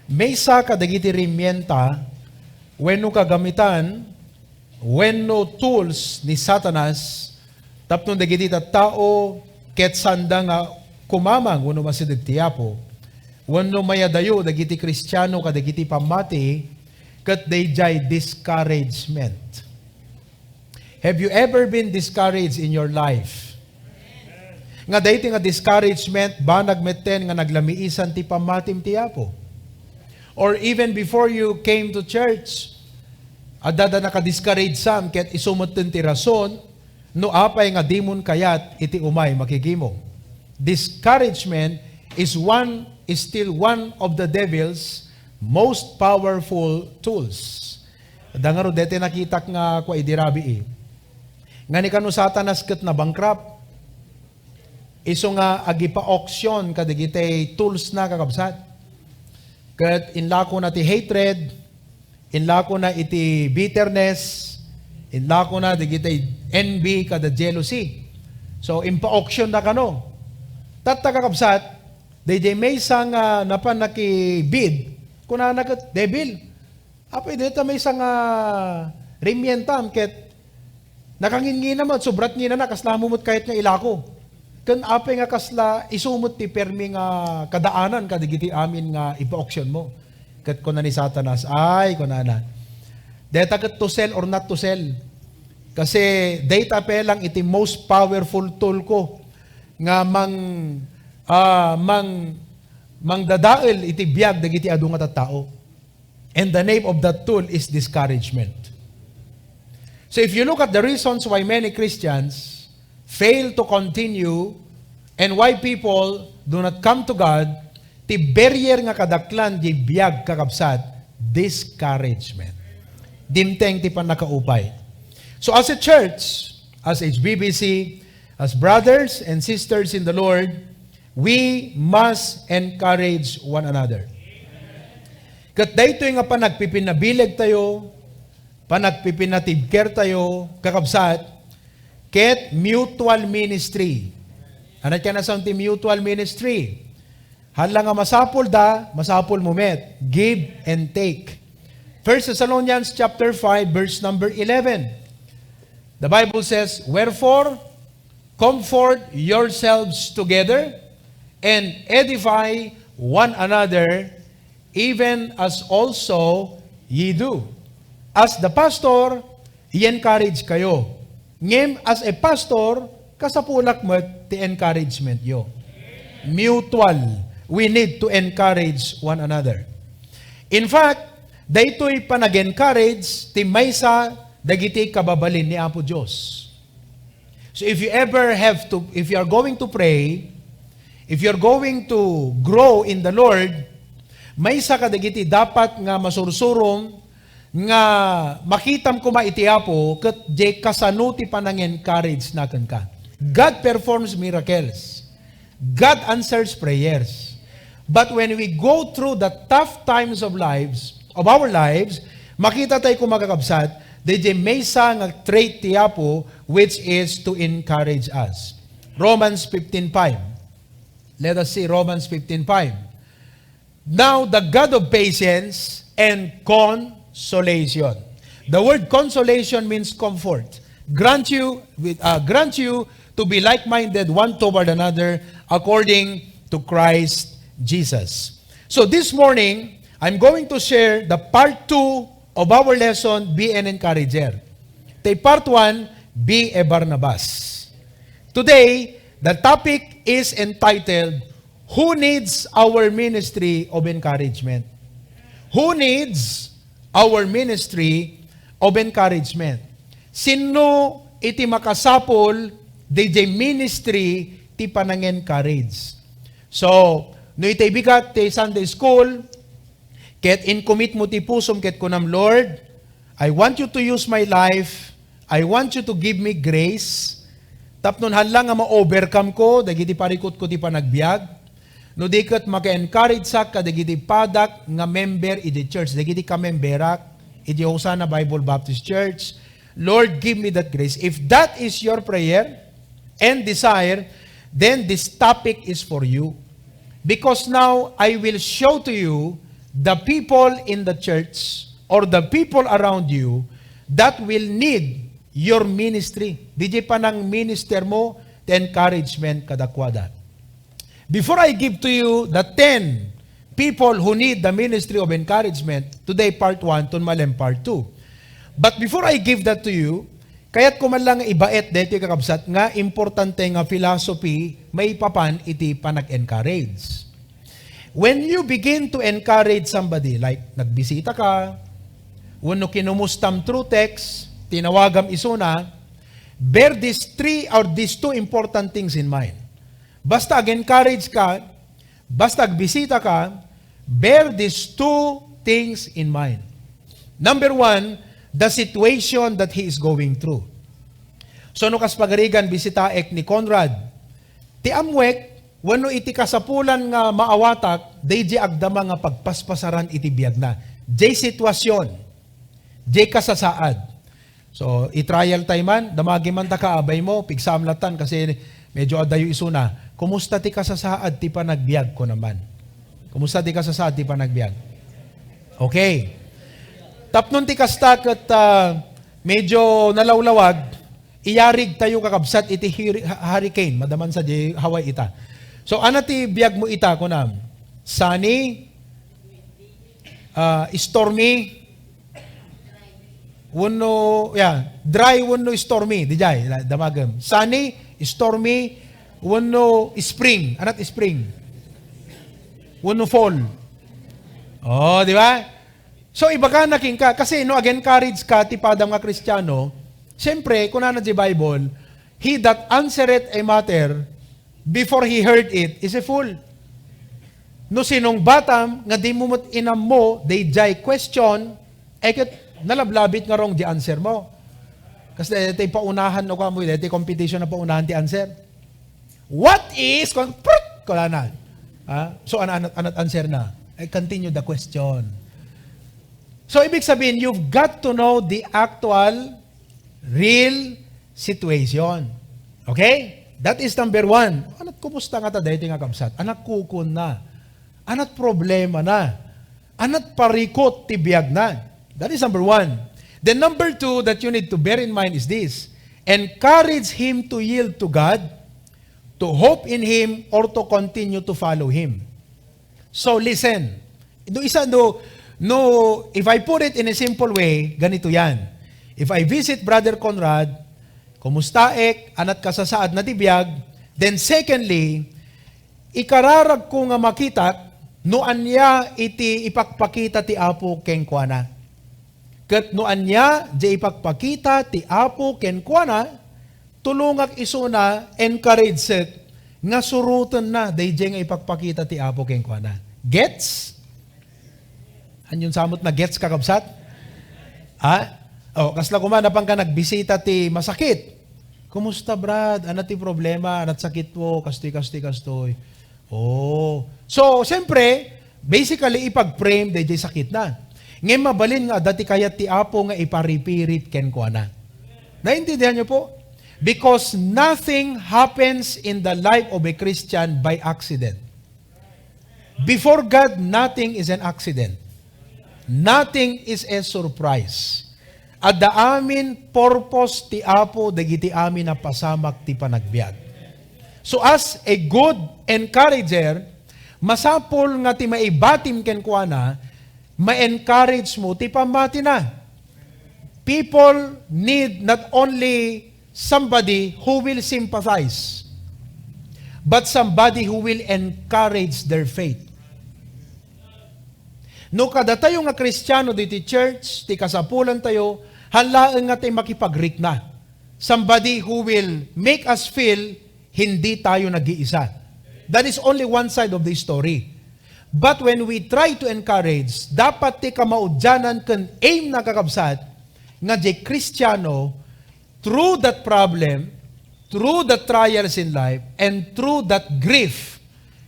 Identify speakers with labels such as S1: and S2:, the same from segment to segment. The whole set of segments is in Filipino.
S1: Maysa kadagiti rimyenta wenno kagamitan wenno tools ni Satanas tapno dagiti tattao ket sanda nga kumamang wenno masidag tiyapo wenno mayadayo dagiti Kristiyano kadagiti pamati ket dayjay discouragement. Have you ever been discouraged in your life? Nga dayti nga discouragement banag metten nga naglamiisan ti pamatim tiyapo. Or even before you came to church, adada naka-discourage sam ket isumutten ti rason no apay nga dimon kayat iti umay makigimo. Discouragement is still one of the devil's most powerful tools. Dangaro dete nakitak nga kwa idirabi nga ni kanu Satanas ket na bankrupt. Iso nga agipa-auction kadigitay tools na kakabsat. Ket inlako na ti hatred, inlako na iti bitterness, inlako na digitay envy kada jealousy. So impa-auction na kano. Tatakakabsat, day may isang napan nakibid, kuna nakat devil. Apay dito may isang rimyentam, ket nakangin naman, sobrat ngina na, kasla mumut kahit nga ilako. Kan apay nga kasla isumot ti permi nga kadaanan kadigiti amin nga ipa-auction mo. Ket kuna ni Satanas, ay kunana. Deta ket to sell or not to sell. Kasi data pe lang iti most powerful tool ko nga mangdadael iti biag dagiti adu nga tattao. And the name of that tool is discouragement. So if you look at the reasons why many Christians fail to continue and why people do not come to God, ti barrier nga kadaklan di biag kakabsat, discouragement. Dimteng ti panakaupay. So as a church, as HBBC, as brothers and sisters in the Lord, we must encourage one another. Kat daytoy nga panagpipinabileg tayo, panagpipinatibker tayo, kakabsat, ket mutual ministry. Ano kaya na sa mutual ministry? Hala nga masapul masapul mo met. Give and take. 1 Thessalonians chapter 5, verse number 11. The Bible says, wherefore, comfort yourselves together and edify one another, even as also ye do. As the pastor, i-encourage kayo. Ngem as a pastor, kasapulak mo ti encouragement yo. Mutual. We need to encourage one another. In fact, daytoy panag-encourage ti maysa dagiti kababalin ni Apo Dios. So if you are going to pray, if you're going to grow in the Lord, maysa ka dagiti dapat nga masursurong nga makitam ko maiti Apo ket di kasano ti panang-encourage naken ka. God performs miracles. God answers prayers. But when we go through the tough times of our lives, makita tayo kung magkakabsat, di maysa nga trait ti Apo which is to encourage us. Romans 15:5. Let us see Romans 15:5. Now the God of patience and consolation. The word consolation means comfort. Grant you to be like-minded one toward another according to Christ Jesus. So this morning, I'm going to share the part 2 of our lesson, Be an Encourager. The part 1, Be a Barnabas. Today, the topic is entitled, Who Needs Our Ministry of Encouragement? Who needs our ministry of encouragement? Sino iti makasapol DJ ministry ti panang-encourage? So, no iti bigat ti Sunday school, ket in-commit mo ti pusom ket kunam, Lord, I want you to use my life. I want you to give me grace. Tapnon hanlang nga ma-overcome ko, dagiti parikot ko ti panagbiag. No di ket maka-encourage sa kadagiti padak nga member iti church, dagiti ka-memberak, iti Hosanna Bible Baptist Church. Lord, give me that grace. If that is your prayer and desire, then this topic is for you. Because now I will show to you the people in the church or the people around you that will need your ministry. DJ pa ng minister mo, the encouragement kadakwada. Before I give to you the 10 people who need the ministry of encouragement, today part 1, tunmalem part 2. But before I give that to you, kaya't kumalang ibait dito kakabsat nga importante nga philosophy may papan iti panag-encourage. When you begin to encourage somebody, like nagbisita ka, wano kinumustam through text, tinawagam isuna, bear these 3 or these 2 important things in mind. Basta ag-encourage ka, basta agbisita ka, bear these 2 things in mind. Number 1, the situation that he is going through. So, no kas pagarigan, bisitaek ni Conrad, ti amwek, wano iti kasapulan nga maawatak, day di agdama nga pagpaspasaran iti biyag na. Jay sitwasyon, jay kasasaad. So, i-trial tayo man, damagi man ta kaabay mo, pigsamlatan, kasi medyo adayo isuna, kumusta ti kasasaad, ti panagbiag ko naman. Kumusta ti kasasaad, ti panagbiag? Okay. Tapnon ti kastak at medyo nalawlawag, iyarig tayo kakabsat iti hurricane, madaman sa di Hawaii ita. So, ano ti biag mo ita ko nam? Sunny, stormy, dry, stormy, di jay, damagam. Sunny, stormy, spring, anat spring? Fall. Oh, di ba? So, iba ka naking ka. Kasi, ag-encourage ka, tipada nga Kristiyano, siyempre, kung na di Bible, he that answereth a matter before he heard it is a fool. No sinong batam, nga di mo inam mo, they jay question, nalablabit nga rong di answer mo. Kasi ito paunahan o kamoy, ito competition na paunahan di answer. What is, kala na. So, anat answer na. Continue the question. So, ibig sabihin, you've got to know the actual, real situation. Okay? That is number 1. Anat kumusta nga ta dahil nga kapsat? Anak kukun na. Anat problema na. Anat parikot tibiyag na. That is number 1. Then number 2 that you need to bear in mind is this. Encourage him to yield to God, to hope in Him, or to continue to follow Him. So listen. If I put it in a simple way, ganito yan. If I visit Brother Conrad, kumustaek, anat kasasaad na tibiyag, then secondly, ikararag ko nga makita, noan niya iti ipakpakita ti Apo kenkwana. Kat noan niya, di ipakpakita ti Apo kenkwana, tulungak isuna, encourage it, nga surutan na, dayjay nga ipakpakita ti Apo kenkwana. Gets? Anyong samot na gets kakabsat? Kasla kumana pang ka nagbisita ti masakit. Kumusta Brad? Ano ti problema? Anat sakit po? Kastoy. So, siyempre, basically, ipag-frame dayjay sakit na. Ngayon mabalin nga, dati kaya ti Apo nga iparipirit kenkwana. Naintindihan niyo po? Because nothing happens in the life of a Christian by accident. Before God, nothing is an accident. Nothing is a surprise. At the amin purpose ti Apo, dagiti amin na pasamak ti panagbiag. So as a good encourager, masapol nga ti maibatim kenkwana, ma-encourage mo ti pamati na. People need not only somebody who will sympathize, but somebody who will encourage their faith. No kada tayo nga Kristiyano diti church, ti kasapulan tayo, halaan nga tayo makipag-rikna. Somebody who will make us feel hindi tayo nag-iisa. That is only one side of the story. But when we try to encourage, dapat ti kamaudyanan kan aim na kakabsat, nga di Kristiyano, through that problem, through the trials in life, and through that grief,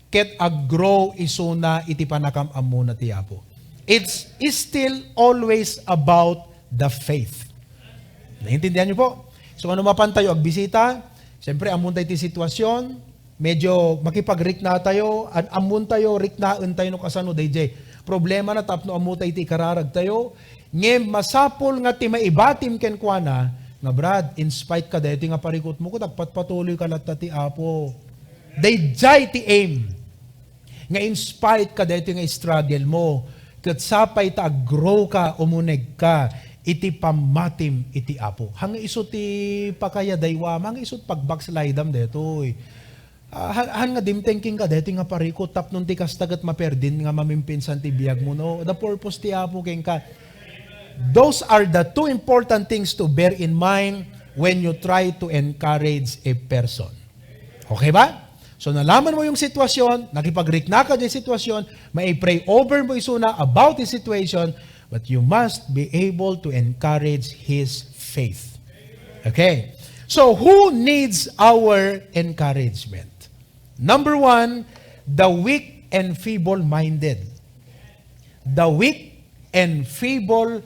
S1: ket aggrow isuna iti panakam amuna ti Apo. It's still always about the faith. Naintindihan niyo po? So ano mapan tayo agbisita, siyempre amun tayo ti sitwasyon, medyo makipag-rikna tayo, amun tayo, riknaan tayo no kasano, DJ. problema na tapno amutay ti kararag tayo, ngem masapol nga ti maibatim ken kuana, nga Brad, in spite ka dito nga parikot mo, kung patuloy ka latta ti Apo. Dayjay ti aim. Nga in spite ka dito nga struggle mo, kat sapay ta grow ka, umuneg ka, iti pamatim iti Apo. Hang iso ti pakaya daywa, hang iso pagbackslidam dito. Han nga dimtengking ka, dito nga parikot, tapnon ti kastagat maperdin nga mamimpinsan ti biyag mo, no? The purpose ti Apo ken ka. Those are the two important things to bear in mind when you try to encourage a person. Okay ba? So nalaman mo yung sitwasyon, nakipag-rikna ka yung sitwasyon, may pray over mo isuna about the situation, but you must be able to encourage his faith. Okay? So who needs our encouragement? Number one, the weak and feeble-minded. The weak and feeble-minded.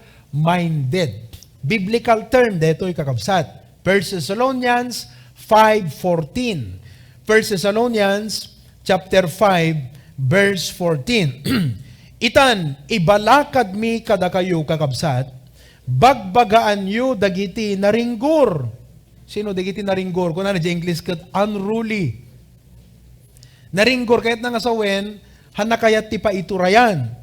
S1: Biblical term, dito'y kakabsat. 1 Thessalonians 5:14. 1 Thessalonians chapter 5, verse 14. Itan, ibalakad mi kada kayo kakabsat, bagbagaan yu dagiti naringgur. Sino dagiti naringgur? Kung na English kat unruly. Naringgur kahit nga sawen, hanakayat ti pa iturayan.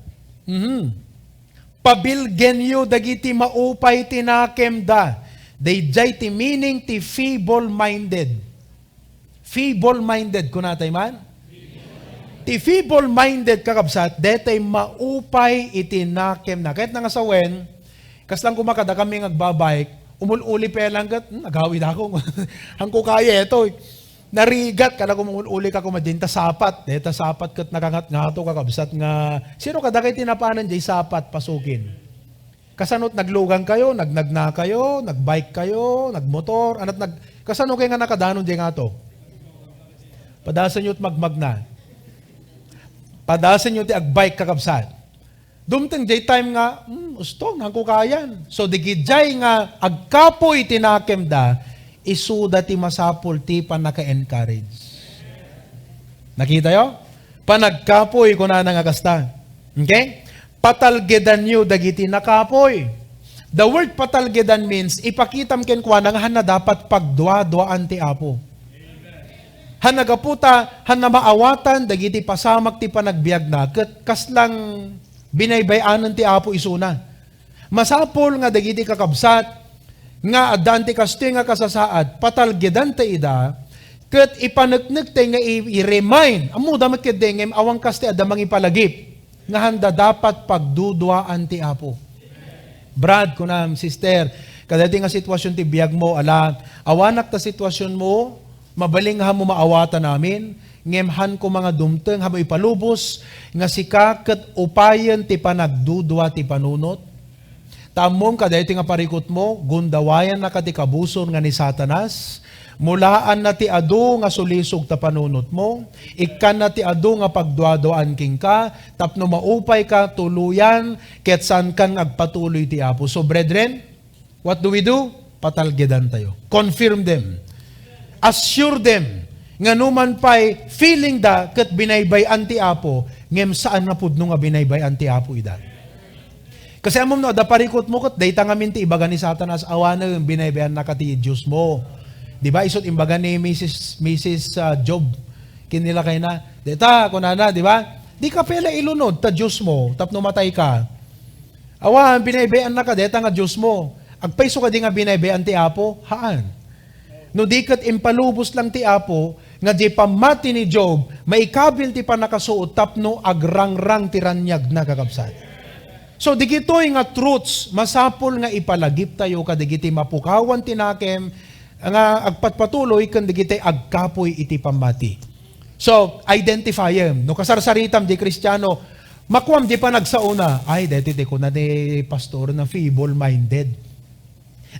S1: Pabilgen yu dagiti maupay tinakemda. Dayjay ti meaning ti feeble-minded. Feeble-minded, kunatay man? Ti feeble-minded kakabsat, detay maupay itinakem na. Kahit nga sawen, kaslang kumakada kami nagbabike, umululi pa lang kat, nagawid ako. Hangko kaya ito. Narigat, kada kumululi ka kumadinta sapat. Deta sapat kat nakangat nga ito kakabsat nga, sino kada kayo tinapanan jay sapat, pasukin. Kasanot naglugang kayo, nagnagna kayo, nagbike kayo, nagmotor, kasano kayo nga nakadanon jay nga ito? Padasan nyo't magmagna. Padasan nyo't agbike kakabsat. Dumteng jay time nga, usto, nangkukayan. So digidjay nga, agkapoy tinakem da, isuda ti masapul ti panaka-encourage. Nakita yo? Panagkapoy ko na nangagasta. Okay? Patalgedan nyo dagiti nakapoy. The word patalgedan means, ipakitam kenkwa nga han na dapat pagdwa-dwaan ti Apo. Hanagaputa, maawatan, dagiti pasamak ti panagbiag na, kaslang binaybayanan ti Apo isuna. Masapol nga dagiti kakabsat, nga adanti kaste nga kasasaad, patalgedan ta ida, kat ipanagnig te nga i-remind, amo damat kadengem, awang kaste adamang ipalagip, nga handa dapat pagdudwaan ti Apo. Brad, kunam, sister, kadati nga sitwasyon ti biyag mo, awanak ta sitwasyon mo, mabaling ha mo maawata namin, ngemhan ko mga dumteng, ha mo ipalubos, nga sikakat upayan ti panagdudwa ti panunot. Tamom kadayto nga parikot mo, gundawayan na kati kabuson nga ni Satanas, mulaan na ti adu nga sulisog ta panunot mo, ikan na ti adu nga pagduadoan king ka, tapno maupay ka tuluyan, ket saan kan agpatuloy ti Apo. So brethren, what do we do? Patalgedan tayo. Confirm them. Assure them nga numan pa'y feeling da ket binaybayan ti Apo, ngem saan na pudno nga binaybayan ti Apo ida. Kasi amom no, da parikot mo ket dayta ngamin ti ibaga ni Satanas, awana yung binaybayan na kati Diyos mo. Di ba isot imbaga ni Mrs. Job, kinila kay na, deta kunana, di ba? Di ka pala ilunod ta Diyos mo, tapno matay ka. Awan binaybayan na ka deta nga Diyos mo. Agpayso ka di nga binaybayan ti Apo, haan. No di kat impalubos lang ti Apo, nga di pamati ni Job, maikabil ti panakasuot, tapno agrangrang tiranyag na kakabsat. So digitoy nga truths, masapol nga ipalagip tayo, kadigiti mapukawan tinakem, nga agpatpatuloy, kan digiti agkapoy iti pamati. So, identify em. No kasarsaritam di Kristiyano, makwam di pa nagsauna, ay, deti ko na di pastor na feeble-minded.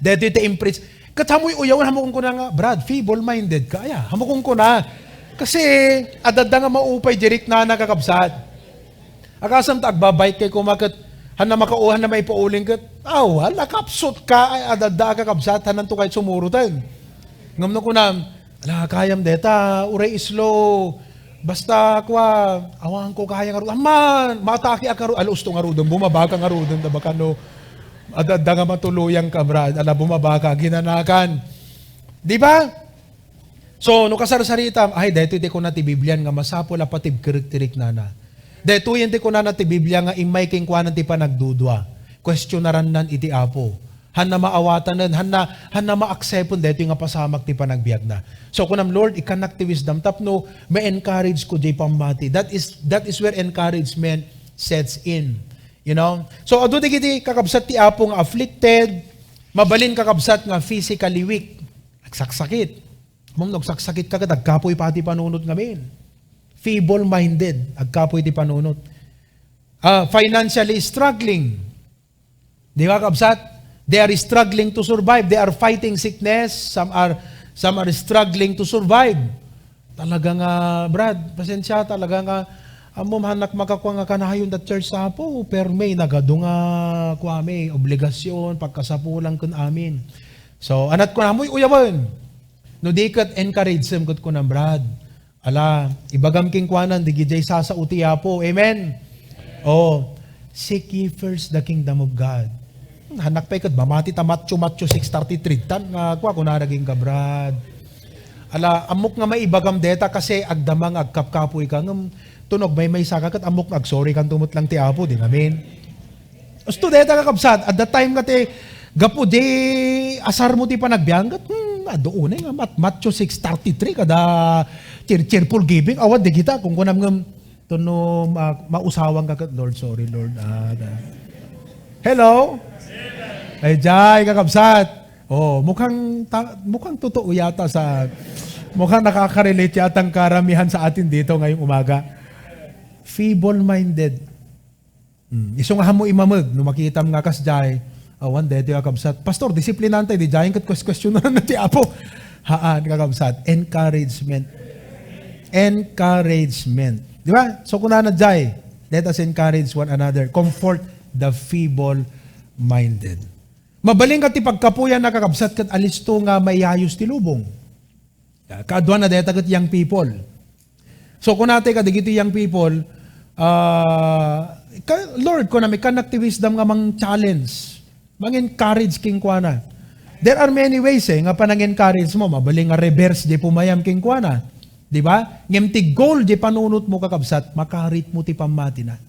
S1: Deti ti impress. Katamoy uyawan, hamukong ko na nga, Brad, feeble-minded ka. Aya, hamukong ko na. Kasi, adada nga maupay, jerik na nakakabsat. Akasam ta, agbabike kay kumakat, han na makauhan na may pauling kat, wala, kapsot ka, ay adada kakabsat, hanan to kahit sumurutan. Ngamno ko na, kayam deta, uray islo, Basta kwa, awan ko kaya nga ro. Aman, mataki ka ro. Alos to nga ro doon, bumaba ka nga ro doon. Baka no, adada nga matuluyang ka, brad. Ala, bumaba ka, ginanakan. Di ba? So, no kasarsarita, ay, dahito iti ko na ti Biblian nga masapo la patib kirik-tirik na na. Dahito yan ti ko na ti Biblia nga imay king kwa ti panagdudwa. Questionaran nan iti apo. Han na maawatan nan, han na ma-accepon dahito nga pasamak ti panagbiag na. So, kunam Lord, ikanak ti wisdom tapno, may encourage ko di pamati. That is where encouragement sets in. You know? So, ado di kiti kakabsat ti apo nga afflicted, mabalin kakabsat nga physically weak. Nagsaksakit. Mong nagsaksakit ka, agkapoy pati panunot ngamin. Feeble-minded, agkapoy ti panunot. Financially struggling. Di ba kabsat? They are struggling to survive. They are fighting sickness. Some are struggling to survive. Talaga nga, Brad, pasensya, talaga nga, amom hanak makakuha nga kanahayon that church sa po, pero may nagado nga kuha may obligasyon, pagkasapulang kun amin. So, anat ko na, muy uyawan. No, di kat encourage sem ko na, Brad. Ala, ibagam king kuanan, di gijay sasa utiya po. Amen? Oh, seek ye first the kingdom of God. Hanak pa ikat, mamati ta Matthew 6:33, tan nga kuha, kunaraging ka, Brad. Ala, amok nga maibagam deta kasi agdamang agkapkapoy ka, ngam tunog may sakakat, amok nga sorry kang tumot lang ti apo, din amen? Usto deta kakabsat, at that time nga ti, gapo di asar mo ti panagbiang, doon nga, Matthew 6:33, kada cheerful giving, awad di kita, kung kunam ngam, tuno mausawang ka, Lord, sorry, Lord. Hello? Ay, jay, kakabsat. Oh, mukhang totoo yata mukhang nakaka-relate yata ang karamihan sa atin dito ngayong umaga. Feeble-minded. Iso nga mo imamag, no makitam nga kas jay, awan, dito kakabsat. Pastor, disiplinante, di jay, kat question na ti apo. Haan, kakabsat. Encouragement. Encouragement. Di ba? So, kung na jay, let us encourage one another. Comfort the feeble-minded. Mabaling ka ti pagkapuyan na kakabsat kat alisto nga mayayos ti lubong. Kaadwa na deta kat young people. So kung natin ka digito young people, Lord, kung na may kanak ti wisdom nga mang challenge, mang encourage king kuana. There are many ways nga panang encourage mo, mabaling nga reverse di pumayam king kuana. Di ba? Ngem ti goal di panunot mo kakabsat, makarit mo ti pamati na.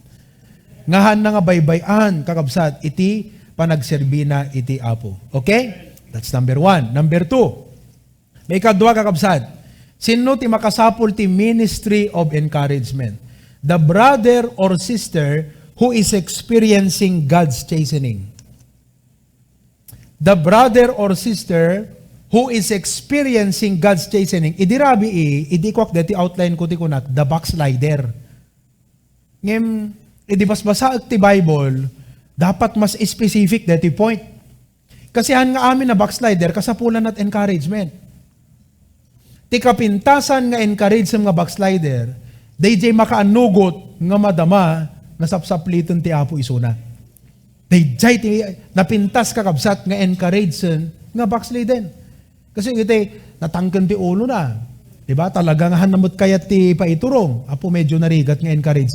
S1: Ngahan na nga baybayan kakabsat, iti panagserbi na iti apo. Okay? That's number 1. Number 2, may kadwa kakabsat. Sino ti makasapul ti ministry of encouragement? The brother or sister who is experiencing God's chastening. The brother or sister who is experiencing God's chastening. Idirabi idikwak dati outline ko ti kunak, the backslider. Ngem, idibasbasa ti Bible, dapat mas specific dati point. Kasi nga amin na backslider, kasapulan at encouragement. Ti kapintasan nga encourage sa mga backslider, DJ makaanugot nga madama nga sapsapliton ti apo isuna. DJ ti napintas kakabsat nga encourage nga backsliden. Kasi iti natangkan ti ulo na. Diba? Talagang hanamot kayat ti paiturong. Apo medyo narigat nga encourage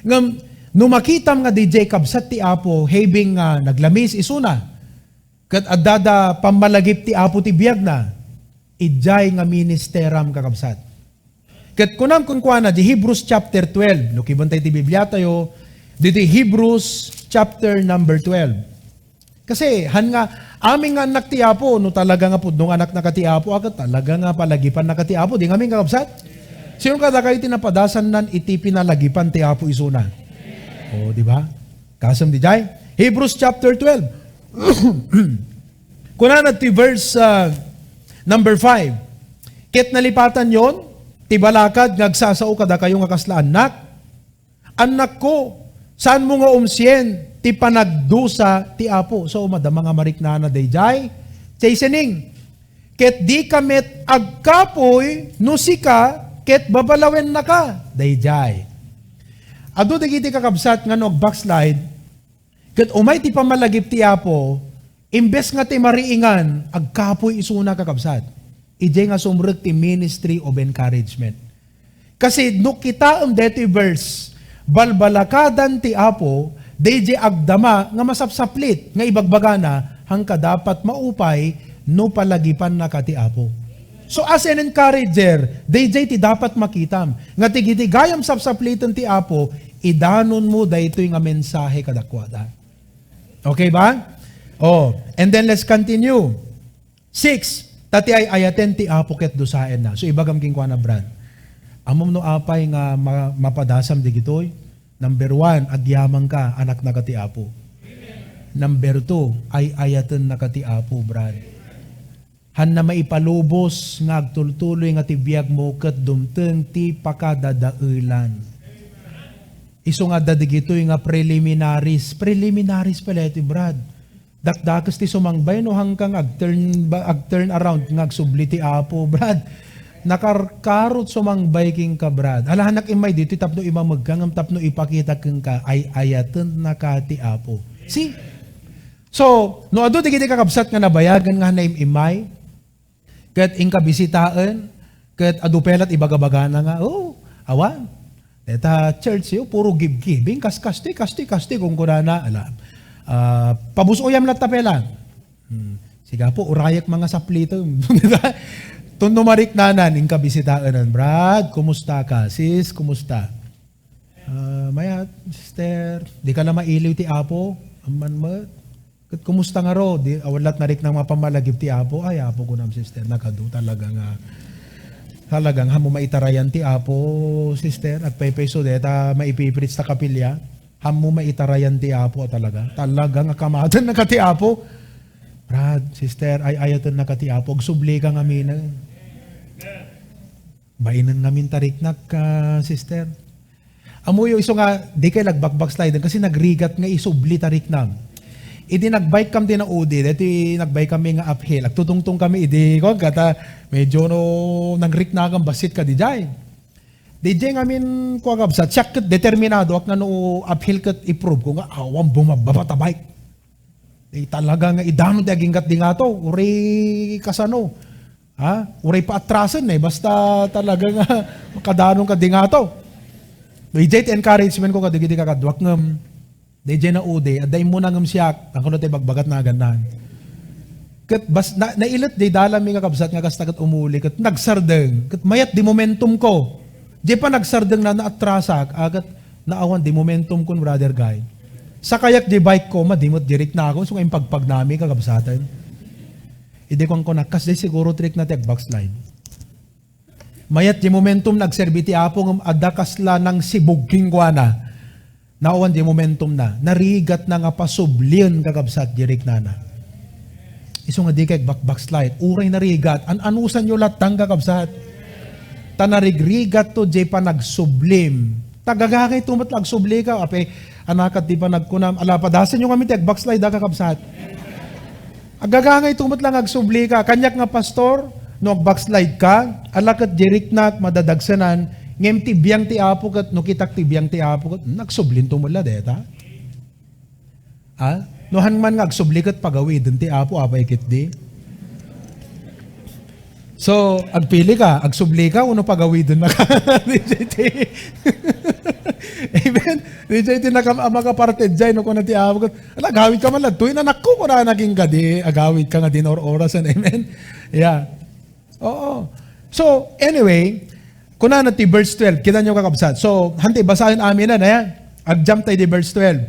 S1: ngam, numakitam nga DJ kabsat ti apo, hebing naglamis isuna. Kat adada pamalagip ti apo ti biyag na, idjay nga ministeram kakabsat. Kat kunam kunkwana, di Hebrews chapter 12, lukibantay ti Biblia tayo, di Hebrews chapter number 12. Kasi, aming nga anak ti apo, no talaga nga pudnong anak na kati apo, akat talaga nga palagipan na kati apo, di nga aming kakabsat. Sino kada kayo tinapadasan nan iti pinalagipan ti apo isuna? O, di ba? Kasam di jay. Hebrews chapter 12. Kuna na ti verse number 5. Ket nalipatan yon, ti balakad ngagsasao kada kayo nga kasla anak. Anak ko, saan mo nga umsien ti panagdusa ti apo? So, madama nga mariknana di jay. Chastening. Ket di kamet agkapoy nusika ket babalawen na ka. Di jay. Ado digiti kakabsat nga nog backslide, ket umay ti pamalagip ti apo, imbes nga ti mariingan, agkapoy isuna kakabsat. Ije nga sumrek ti ministry of encouragement. Kasi no kita deti verse, balbalakadan ti Apo, DJ agdama nga masapsaplit, nga ibagbagana, hangka dapat maupay, no palagipan na ka ti Apo. So as an encourager, DJ ti dapat makitam. Nga tigiti gayam sapsaplitan ti Apo, idanon mo daytoy nga mensahe kadakwada. Okay ba? Oh, and then let's continue. 6, tati ay ayaten ti Apo ket dusaen na. So ibagam king kwa na brand. Amom no apay nga mapadasam digitoy. Number 1, agyamang ka, anak na kati Apo. Number 2, ay ayaten na kati Apo, brad. Han na maipalubos nga agtultuloy nga tibiyag mo ket dumteng ti pakadadaulan. Iso nga dadigitoy nga preliminaries. Preliminaries pala iti, brad. Dakdakas ti sumangbay no hanggang ag-turn around nga agsubli ti Apo, brad. Nakarkarot sumangbay king ka, brad. Alahanak imay dito tapno imamagkang tapno ipakita keng ka ay ayaten na ka ti Apo. See? So, no ado digiti kakabsat nga nabayagan nga na imay ket ingka bisitaan ket adu pelat ibagabagana nga awan. Eta church yo puro giving kasti kung kunana alam. Pabusoyam lat tapelan. Siga po urayak mga saplito. Tunumarik nanan ingka bisitaan, brad, kumusta ka? Sis, kumusta? Maya, sister, di ka na mailiw ti Apo? Amman mo? Kumusta nga ro? Di awalat narik ng mga pamalagip ti Apo? Ay, Apo ko na, sister, nakadu talagang hamo maitarayan ti Apo, sister, at pepeso deta maipiprits ta kapilya, hamo maitarayan ti Apo talaga. Talagang akamatan na ka ti Apo. Brad, sister, ay ayatan na ka ti Apo, subli ka nga mina. Bainan ngamin tariknak ka, sister. Amuyo iso nga, di kayo nagbakbak slide kasi nagrigat nga isubli tariknam. Idi nagbike kam din na udi, dati nagbike kami nga uphill. Agtutungtong kami, idi ko, kata medyo no, nagriknagang basit ka di jay. Di jay ngamin ko agabsat, siya kat determinado, ak nga no uphill kat i-prove ko nga, awang bumabata bike. Talaga nga idano di aginggat di nga to, uri kasano. Uray pa atrasan basta talaga nga makadanong ka di nga to. DJ encouragement ko kadigiti kakadwak ngam. DJ na ude, aday mo na ngam siyak, ang kuno tayo bagbagat na gandahan. Kat bas nailit di dalam mi kakabsat nga kastagat umuli, kat nagsardeng, kat mayat di momentum ko. Di pa nagsardeng na naatrasak, agat naawan di momentum ko, brother guy. Sa kayak di bike ko, madimot direct na ako, so ngayong pagpag nami kakabsatan. Hindi ko ang kunakas, di siguro trick na backslide. Mayat di momentum nagserbi ti Apo ng adakasla ng sibugking kwa na. Nauwan di momentum na. Narigat na nga pasublion kakabsat direct na na. Iso nga di kay backslide. Uray narigat. Anusan nyo latang kakabsat. Tanarigrigat to di pa nagsublim. Tagagakay tumat nagsubli ka. Ape, anakat di pa nagkunam. Alapadasan nyo kami ti backslide kakabsat. Agagangay tumot lang agsubli ka. Kanyak nga pastor, no backslide ka, alakat diriknak, madadagsanan, ngem ti biyang ti Apo kat, no kitak ti biyang ti Apo kat, nagsublin tumula deta. No hanman nga agsubli kat pagawidin ti Apo, apay kit di. So, agpili ka, agsubli ka, uno pagawidin na ka. Amen. DJ na makaparted dyan, no ko na ti Apo kat, agawid ka man lang, tuwin anak ko na naging gadi, agawid ka nga din orasan, amen. Yeah. Oo. So, anyway, kuna na ti verse 12, kita nyo kakabsat. So, hanti, basahin amin na yan. Ag-jump tayo di verse 12.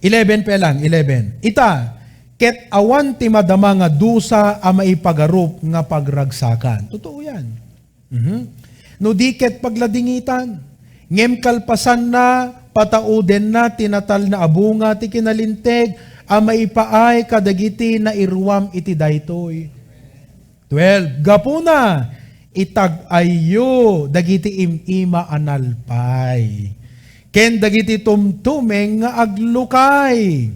S1: 11 pa lang, 11. Ita, ket awan ti madama nga dusa a maipagarup nga pagragsakan. Totoo yan. No di ket pagladingitan, ngem kalpasan na, patauden na, tinatal na abunga, ti kinalinteg, a maipaay kadagiti na irwam iti daytoy. 12. Gapuna, itag-ayo, dagiti imima analpay. Ken dagiti tumtumeng nga aglukay.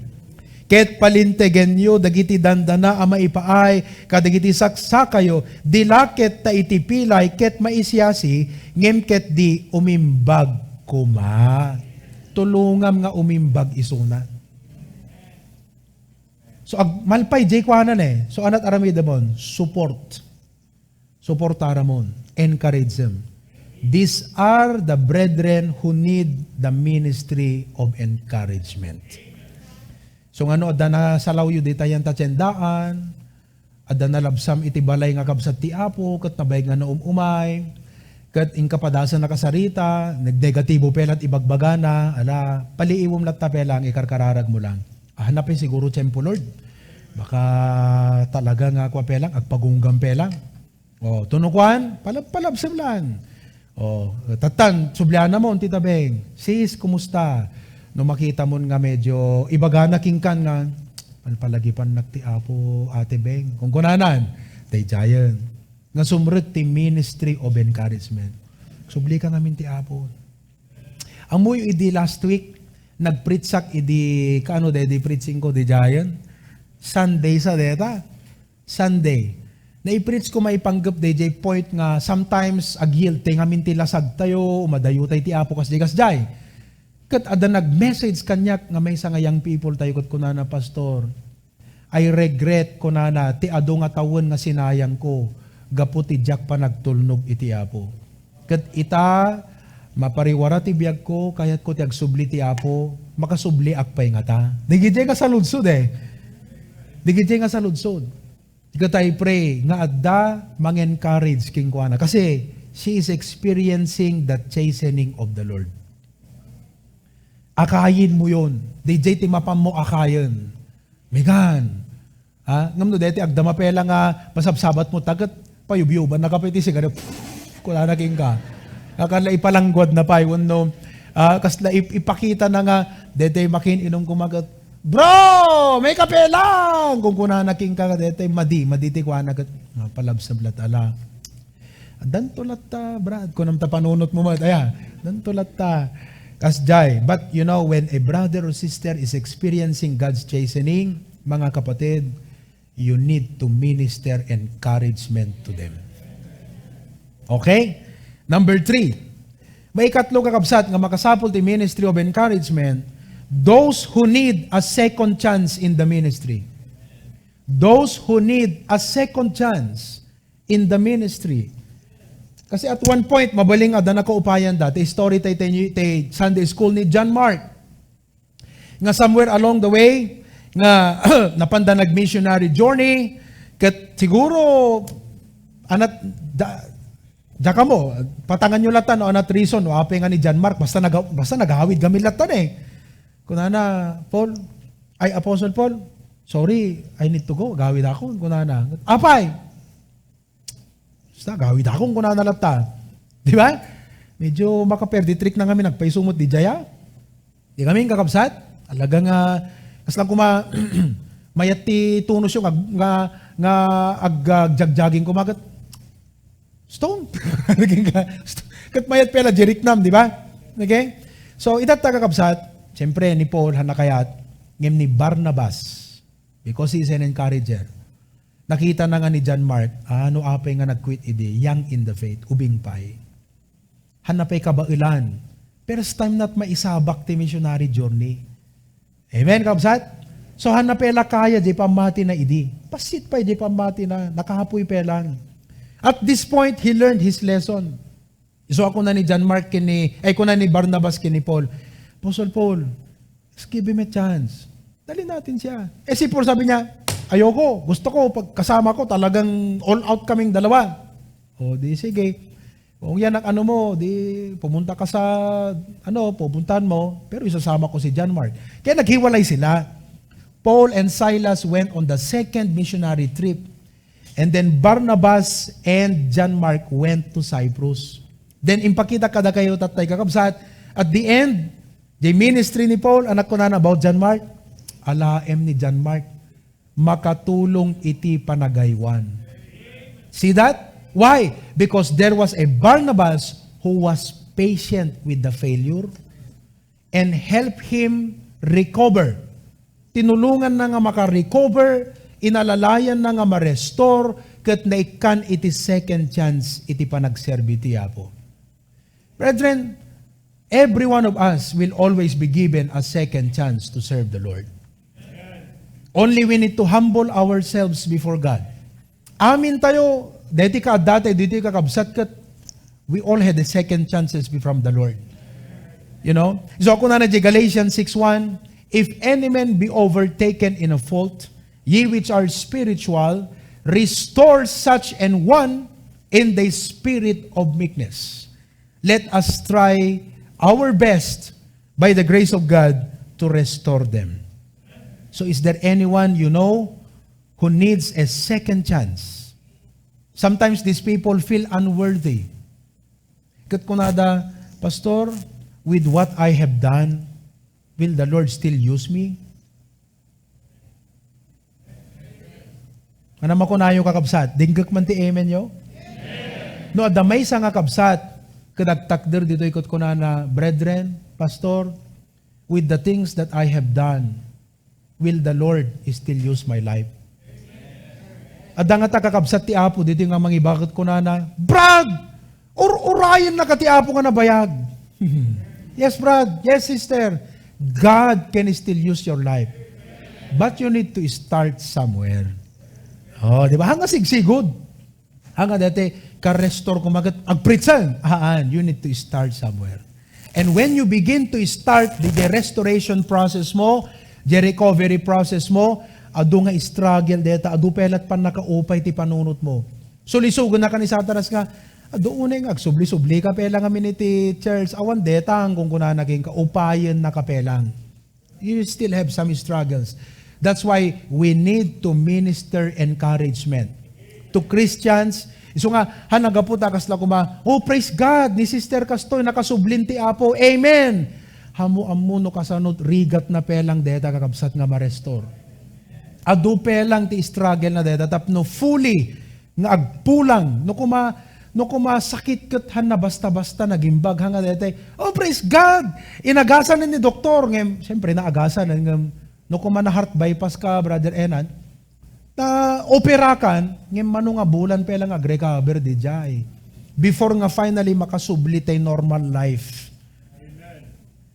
S1: Ket palintegenyo, dagiti dandana ama ipaay, kadagiti saksakayo, dilaket ta itipilay, ket maisyasi, ngem ket di umimbag kuma. Tulungam nga umimbag isuna. So, malpay, jay kwanan So, anat aramidamon, support. Suportara mon. Encourage them. These are the brethren who need the ministry of encouragement. So ngano, adda na salaw yu di tayan tatsendaan, adda na labsam iti balay nga kabsat ti Apo, kat nabay nga umay, kat inkapadasan na kasarita, nagdegatibo pelat ibagbagana, ala, paliiwom lat tapelang, ikarkararag mo lang. Hanapin siguro tiyempo, Lord. Baka talaga nga kwa pelang, agpagunggam pelang. O, tunukwan, palabsam lang. O, tatan, sublana mo, tita Beng. Sis, kumusta? No makita mo nga medyo, ibagana kingkan nga, palpalagipan nagti Apo, ate Beng. Kung kunanan, tay giant. Nga sumrut ti ministry of encouragement. Subli ka ngamin ti Apo. Amoy idi last week, nagpritsak idi, kaano di preaching ko, di giant. Sunday sa deta. Sunday. Na-preach ko maipanggap DJ point nga sometimes agil te ngamin ti lasag tayo, umadayo tayo ti Apo kas jay. Kat ada nag-message kanyak nga may sa nga young people tayo kat kunana pastor. I regret kunana ti ado nga tawon nga sinayang ko. Gapu ti jak pa nagtulnog iti Apo. Kat ita mapariwara ti biyag ko kayat ko ti agsubli ti Apo, makasubli akpay nga ta. Digiti nga sa ludsod Digiti nga sa ludsod. Ika tayo pray nga adda mang-encourage king kuana. Kasi she is experiencing the chastening of the Lord. Akayin mo yun. DJ ti mapam mo akayin. Megan. Ngam no deti agdama pela nga masabsabat mo tagat payubyuban nakapiti sigaret. Kula na king ka. Akala ipalanggwad na pa yun no. Kasla ipakita na nga deti makin inong kumagat. Bro, may kape lang! Kung kunanaking ka dete, maditi ko anak at palabsablat ala. Dantulat ta, brad. Kung namta panunot mo mat, dantulat ta. Kasjay. But you know, when a brother or sister is experiencing God's chastening, mga kapatid, you need to minister encouragement to them. Okay? Number 3. May ikatlo kakabsat nga makasapol ti ministry of encouragement, those who need a second chance in the ministry. Those who need a second chance in the ministry. Kasi at one point, mabaling ada na kaupayan dati, story tay Sunday school ni John Mark. Nga somewhere along the way, nga napanda nag-missionary journey, kat siguro, daka mo, patangan nyo latan, o anat reason, o ape nga ni John Mark, basta naghawid gamit latan Kunana, Apostle Paul, sorry, I need to go. Gawid ako. Kunana, apay. Basta, gawid akong kunana lata. Di ba? Medyo makaperdi trick na kami nagpaisumot di Jaya. Di kami kakabsat. Alaga nga, kaslang kuma, mayat ti tunos yung nga agjagjaging kumagat. Stone. Kat mayat pela jeriknam, di ba? Okay? So, itat kakabsat, siyempre, ni Paul, hanakayat, ngem ni Barnabas, because he is an encourager. Nakita na nga ni John Mark, ano apay nga nag-quit idi, young in the faith, ubing pay. Hanapay kabailan. First time not maisabak ti missionary journey. Amen, kabsat? So, hanapay lakaya, di pamati na idi. Pasit pa, di pamati na, nakahapoy pelang. At this point, he learned his lesson. So, ako na ni John Mark, ako na ni Barnabas kini Paul, Apostle Paul, give him a chance. Dali natin siya. Si Paul sabi niya, ayoko, gusto ko, pagkasama ko, talagang all out kaming dalawa. O di sige. Kung yan ang ano mo, di pumunta ka sa, pupuntahan mo, pero isasama ko si John Mark. Kaya naghiwalay sila. Paul and Silas went on the second missionary trip. And then Barnabas and John Mark went to Cyprus. Then impakita kada kayo tatay kakabsat. At the end, the ministry ni Paul, anak ko na about John Mark, alaem ni John Mark, makatulong iti panagaywan. See that? Why? Because there was a Barnabas who was patient with the failure and helped him recover. Tinulungan na nga maka-recover, inalalayan na nga ma-restore, kat naikan iti second chance iti panagserbi ti Apo. Brethren, every one of us will always be given a second chance to serve the Lord. Only we need to humble ourselves before God. Amin tayo, dati ka dati, dito ka kabsat kat, we all had the second chances from the Lord. You know? So ako na Galatians 6:1, if any man be overtaken in a fault, ye which are spiritual, restore such an one in the spirit of meekness. Let us try our best by the grace of God to restore them. So is there anyone you know who needs a second chance? Sometimes these people feel unworthy. Kat kunada, Pastor, with what I have done, will the Lord still use me? Ano makunayo kakabsat? Dinggak man ti amen yo? No, adamay sa nga kabsat, kadagtakder dito ikot ko na, brethren, Pastor, with the things that I have done, will the Lord still use my life? Adang nga kakabsat ti Apo, dito nga mangibakot ko na, Brad! Urayan na ka ti Apo nga nabayag. Yes, Brad. Yes, sister. God can still use your life. But you need to start somewhere. Oh, di ba? Hanga sigsigod. Hanga dati, ka-restore kumagat, agpritsan. You need to start somewhere. And when you begin to start the restoration process mo, the recovery process mo, adu nga struggle deta, adu pelat pan nakaupay ti panunot mo. So lisugan na ka ni Satanas nga, adu unay nga, agsubli-subli ka pelang amin iti church, awan detang kung kuna naging kaupayan na kapelang. You still have some struggles. That's why we need to minister encouragement to Christians. So nga, hanagaputa kasla kuma, oh praise God, ni Sister Kastoy, nakasublin ti Apo, amen. Hamu-amuno kasanot, rigat na pelang deta kakabsat nga ma-restore. Adu pelang ti struggle na deta, tapno fully, nga agpulang, no kuma sakit kat na basta-basta nagimbag hanga deta, oh praise God, inagasan ni doktor, ngem, siyempre naagasan, ngem, no kuma na heart bypass ka, Brother Enan, na operakan, ngem mano nga bulan pelang ag-recover di jay. Before nga finally makasubli tay normal life.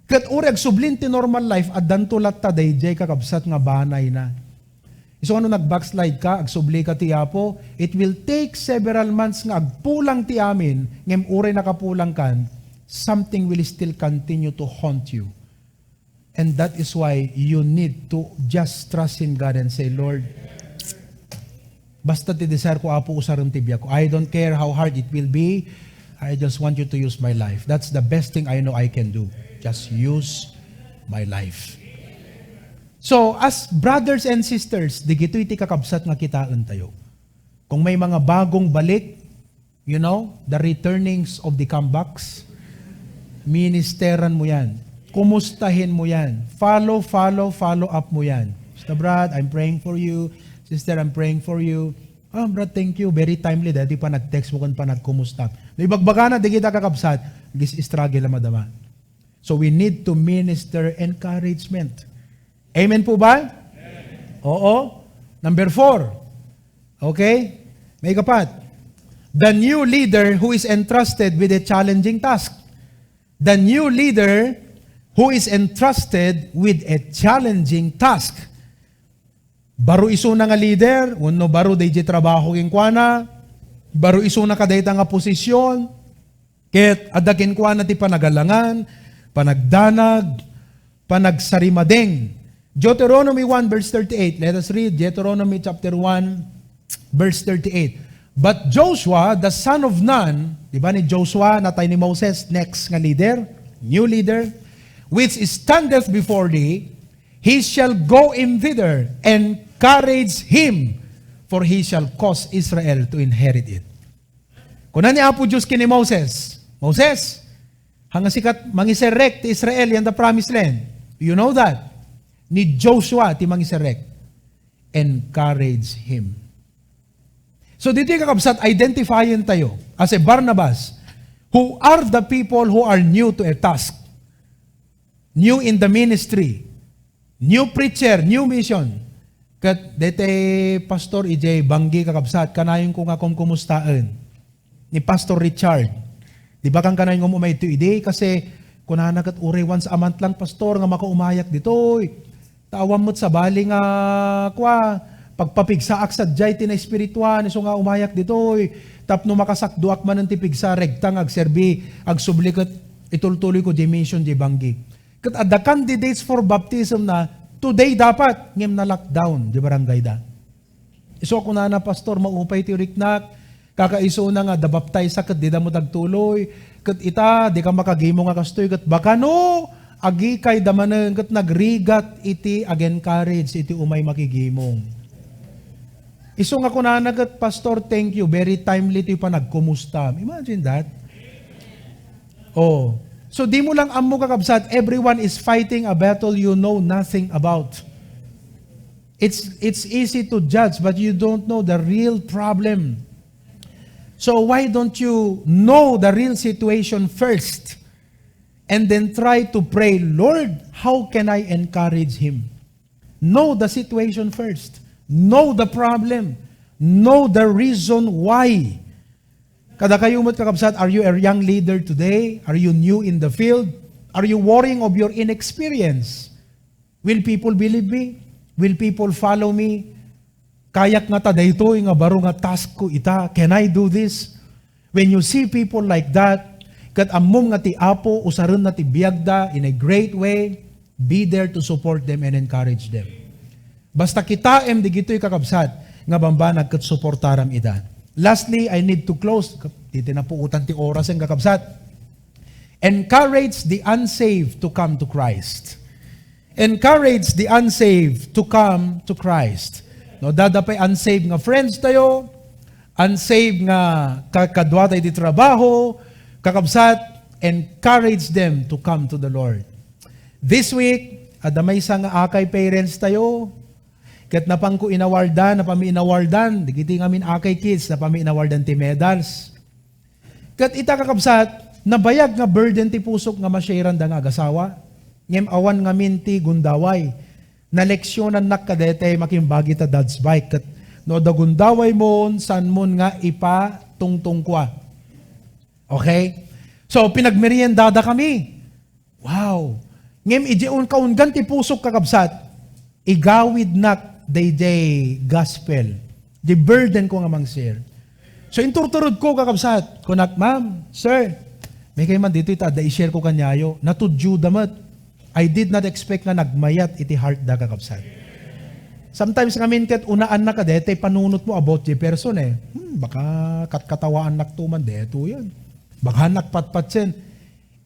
S1: Kat ureg sublin ti normal life, at dantulat ta day jay kakabsat nga banay na. So ano nag-backslide ka, agsubli ka ti Apo, it will take several months nga agpulang ti amin, ngem uray nakapulang kan, something will still continue to haunt you. And that is why you need to just trust in God and say, Lord, basta ti desire ko, Apo, usaram ti biyak ko. I don't care how hard it will be. I just want you to use my life. That's the best thing I know I can do. Just use my life. So, as brothers and sisters, di gito iti kakabsat nga kitaan tayo. Kung may mga bagong balik, you know, the returnings of the comebacks, ministeran mo yan. Kumustahin mo yan. Follow up mo yan. Sister Brad, I'm praying for you. Sister, I'm praying for you. Oh, Brad, thank you. Very timely. Dati pa nag-text mo kung pa nagkumusta. Ibagbaga na, di kita kakabsat. Struggle na madama. So we need to minister encouragement. Amen po ba? Amen. Oo. Number 4. Okay? May kapat. The new leader who is entrusted with a challenging task. The new leader who is entrusted with a challenging task. Baro iso na nga leader, uno baro day trabaho king kuana, baro iso na kadayta nga posisyon, ket adakin kuana ti panagalangan, panagdanag, panagsarimadeng. Deuteronomy 1 verse 38. Let us read Deuteronomy chapter 1 verse 38. But Joshua, the son of Nun, di ba ni Joshua, natay ni Moses, next nga leader, new leader, which standeth before thee, he shall go in thither, encourage him, for he shall cause Israel to inherit it. Kunan ni Apo Diyos kini Moses, Moses, hanga sikat mangiserek ti Israel yan the promised land. You know that? Ni Joshua ti mangiserek. Encourage him. So dito yung kakabsat, identifyin tayo as a Barnabas, who are the people who are new to a task. New in the ministry, new preacher, new mission. Kat dete Pastor EJ Banggi kakabsat, kanayon ko nga kung kumustaan ni Pastor Richard. Di ba kang kanayon mo may ide kasi kunahan kat ure once a month lang Pastor nga makaumayak dito. Tawam mo't sa bali nga kwa pagpapigsaak sa jay tina espirituan, iso nga umayak ditoy, tapno makasakduak man ng tipigsa, regtang agserbi, agsublikat, itultuloy ko di mission, di banggi. Kat at the candidates for baptism na, today dapat, ngem na lockdown, di barangay da. Iso ako na pastor, maupay ti riknak, kakaiso na nga, dabaptize sa kat di da mo dagtuloy, kat ita, di ka makagimo nga kastoy, kat baka no, agi kay damanang, kat nagrigat iti, ag-encourage, iti umay makigimong. Iso nga ko na nagat, pastor, thank you, very timely iti pa nagkumusta. Imagine that. Oh, so di mo lang amo kakabsat, everyone is fighting a battle you know nothing about. It's easy to judge, but you don't know the real problem. So why don't you know the real situation first? And then try to pray, Lord, how can I encourage him? Know the situation first. Know the problem. Know the reason why. Kada kayo mo't kakabsat, are you a young leader today? Are you new in the field? Are you worrying of your inexperience? Will people believe me? Will people follow me? Kayak nga ta dayto nga baro nga task ko ita. Can I do this? When you see people like that, kat amom nga ti apo, usaron na ti biyagda in a great way, be there to support them and encourage them. Basta kitaem di gito'y kakabsat, nga bambanag kat suportaram ida. Lastly, I need to close. Dito na po utan ti oras ang kakabsat. Encourage the unsaved to come to Christ. Encourage the unsaved to come to Christ. No, dadapay unsaved nga friends tayo, unsaved nga kakadwa tayo di trabaho, kakabsat, encourage them to come to the Lord. This week, adamay sa nga akay parents tayo, kat napang ko inawardan, napami inawardan, digiti ngamin akay kids, napami inawardan ti medals. Kat ita kakabsat, nabayag nga burden ti pusok nga masyaran da nga agasawa, ngem awan ngamin ti gundaway, na leksyonan nakadete makimbagi ta dad's bike, kat no da gundaway mon, san mon nga ipa tungtung kwa. Okay? So, pinagmeriendada kami. Wow! Ngem, ijeon kaun ganti pusok kakabsat, igawid nak day gospel. The burden ko nga mang share. So, inturturod ko kakabsat, kunak, ma'am, sir, may kayo man dito ita, i-share ko kanyayo, natudyo damat. I did not expect na nagmayat iti heart da kakabsat. Sometimes ngamin kat unaan na kadete, panunot mo about the person eh. Baka katkatawaan naktuman, deto yan. Baka nakpatpatsin,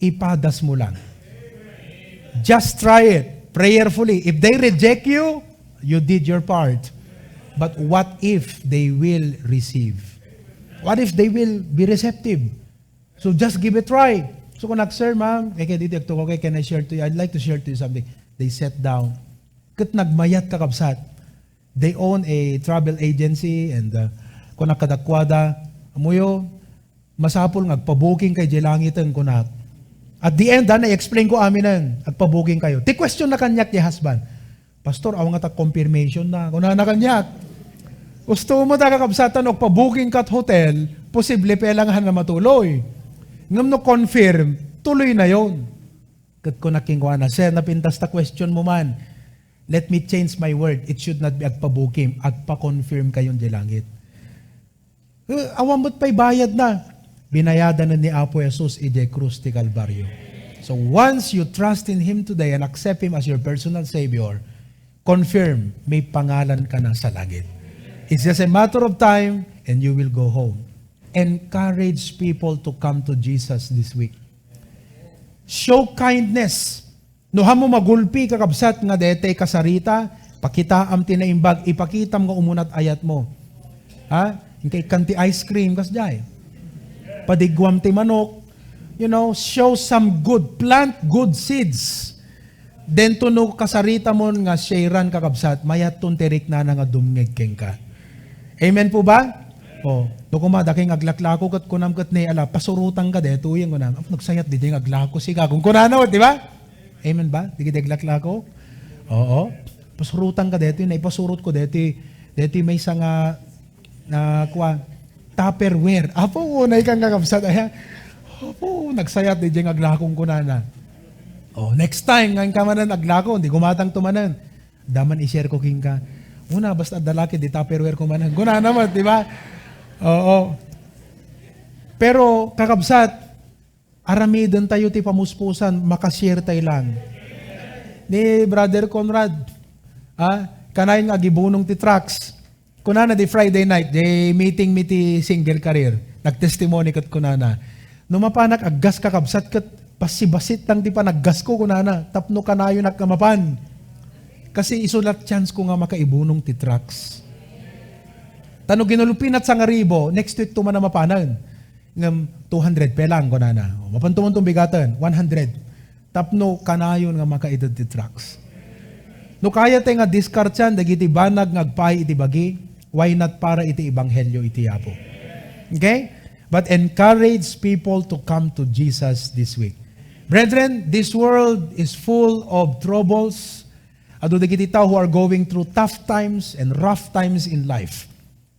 S1: ipadas mo lang. Just try it, prayerfully. If they reject you, you did your part. But what if they will receive? What if they will be receptive? So just give it a try. So kung sir, ma'am, okay, can I share to you? I'd like to share to you something. They sat down. Kat nagmayat kakabsat. They own a travel agency and kung nakadakwada, amuyo, masapol nagpa-booking kay Jelangitan kunak. At the end, na-explain ko aminan, agpa-booking kayo. Ti-question na kanyak ni husband. Pastor, awa nga confirmation na. Kung na kanyak, gusto mo ta kakabsatan o pa-booking kat hotel, posible pelangahan na matuloy. Ngam no confirm, tuloy na yon. Kat ko nakingwa na, sir, napintas ta question mo man. Let me change my word. It should not be agpa-booking, agpa-confirm kayong Jelangit. Awan mo't pa'y bayad na. Binayadan na ni Apo Jesus ije Cruz ti Calvario. So once you trust in Him today and accept Him as your personal Savior, confirm, may pangalan ka na sa langit. It's just a matter of time and you will go home. Encourage people to come to Jesus this week. Show kindness. Nuha mo magulpi kakabsat nga dete kasarita, pakitaam tinaimbag, ipakitam nga umunat ayat mo. Ha? Inkay kanti ice cream kasjay. Padigwam ti manok. You know, show some good, plant good seeds. Then tunog kasarita mo nga sharean kakabsat, mayat tunterik na nga dumngeg keng ka. Amen po ba? Oh, no kumada kay aglaklako kat kunam kat ni ala pasurutan ka deto yung kunam. Nagsayat di aglako siga kung kunano, di ba? Amen ba? Di aglako? Oo. Pasurutan ka deto, na ipasurot ko deto may nga na kuha Tupperware. Apo unay kang kakabsat aya. Apo nagsayat di aglakong kunana. Oh, next time ngayon ka manan aglako, hindi gumatang tumanan. Daman i-share ko king ka. Una, basta dalaki, di tupperware ko man. Guna naman, di ba? Oo. Pero, kakabsat, aramidon tayo ti pamuspusan, makashare tayo lang. Ni Brother Conrad, kanayon nga gibunong ti trucks. Kunana di Friday night, di meeting mi ti single career. Nagtestimony kat kunana. Numapanak aggas kakabsat kat pasibasit lang ti panaggas ko kunana. Tapno kanayo nagkamapan. Kasi isulat chance ko nga makaibunong ti trucks. Tano ginulupin at sangaribo, next week tuma na mapanan. Ngam 200 pelang kunana. Mapantumon tong bigatan, 100. Tapno kanayon nga makaidad ti trucks. No kaya tayo nga discard yan, dagiti banag ngagpay iti bagi, why not para iti ebanghelyo iti yapo. Okay? But encourage people to come to Jesus this week. Brethren, this world is full of troubles. Ado dagiti tao who are going through tough times and rough times in life.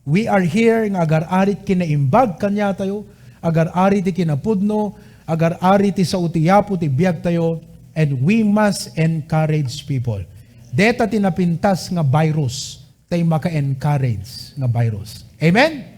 S1: We are here nga agar-arit kinaimbag kanya tayo, agar-arit ti kinapudno, agar-arit ti sa utiyapo ti biyag tayo, and we must encourage people. Deta tinapintas nga virus, tayo maka-encourage nga virus. Amen?